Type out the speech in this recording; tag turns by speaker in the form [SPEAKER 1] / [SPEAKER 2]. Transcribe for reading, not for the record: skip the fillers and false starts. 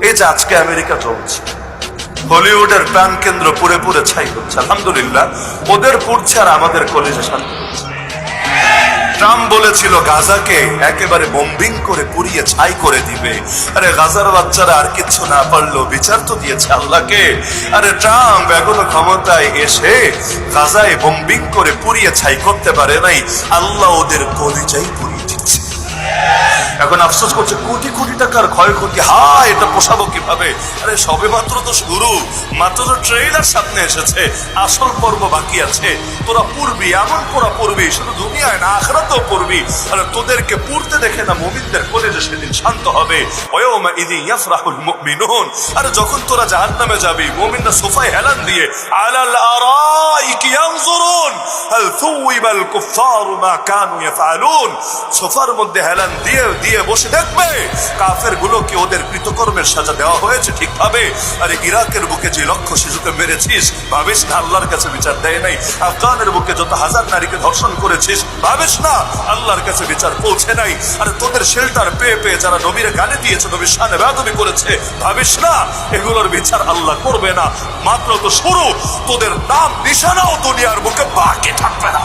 [SPEAKER 1] এই যে আজকে আমেরিকা চলছে, হলিউডের প্রাণ কেন্দ্র পুরে পুরে ছাই হচ্ছে, আলহামদুলিল্লাহ ওদের পুড়ছে আর আমাদের কলেজে শান্তি হচ্ছে। ট্রাম্প বলেছিল গাজাকে একেবারে বম্বিং করে পুড়িয়ে ছাই করে দিবে। আরে গাজার বাচ্চারা আর কিচ্ছু না পারলো, বিচার তো দিয়েছে আল্লাহকে। আরে ট্রাম্প এখনো ক্ষমতায় এসে গাজায় বম্বিং করে পুড়িয়ে ছাই করতে পারে নাই, আল্লাহ ওদের কলিজাই পুড়িয়ে দিচ্ছে। এখন আফসোস করছে কোটি কোটি টাকার ক্ষয়ক্ষতি, হায় এটা পোষাবো কিভাবে। আরে সবে মাত্র তো শুরু, মাত্র তো ট্রেইলার সামনে এসেছে, আসল পর্ব বাকি আছে। তোরা পড়বি, এমন করা পড়বি, শুধু দুনিয়ায় না আখিরাতেও পড়বি। আরে তোদেরকে পড়তে দেখে না মুমিনদের কলেজে সেদিন শান্ত হবে। ওয়াউমা ইযি ইয়াফরাহুল মুমিনুন, আরে যখন তোরা জাহান্নামে যাবি, মুমিনরা সোফায় হেলান দিয়ে আলাল আরাইকি ইয়ানজুরুন হাল সুইবাল কুফারু মা কানু ইয়াফআলুন, সোফার মধ্যে হেলান দিয়ে দিয়ে বসে দেখবে কাফের গুলোকে ওদের কৃতকর্মের সাজা দেওয়া হয়েছে ঠিকভাবে। আরে ইরাকের বুকে যে লক্ষ শিশুকে মেরেছিস, ভাবিস না আল্লাহর কাছে বিচার দেয় নাই? আফগানের বুকে যত হাজার নারীকে ধর্ষণ করেছিস, ভাবিস না আল্লাহর কাছে বিচার পৌঁছে নাই? আরে তোদের শেল্টার পেয়ে পেয়ে যারা নবীর গালি দিয়েছে, নবীর শানে বেয়াদবি করেছে, ভাবিস না এগুলোর বিচার আল্লাহ করবে না? মাত্র তো শুরু, তোদের নাম নিশানাও দুনিয়ার বুকে বাকি থাকবে না।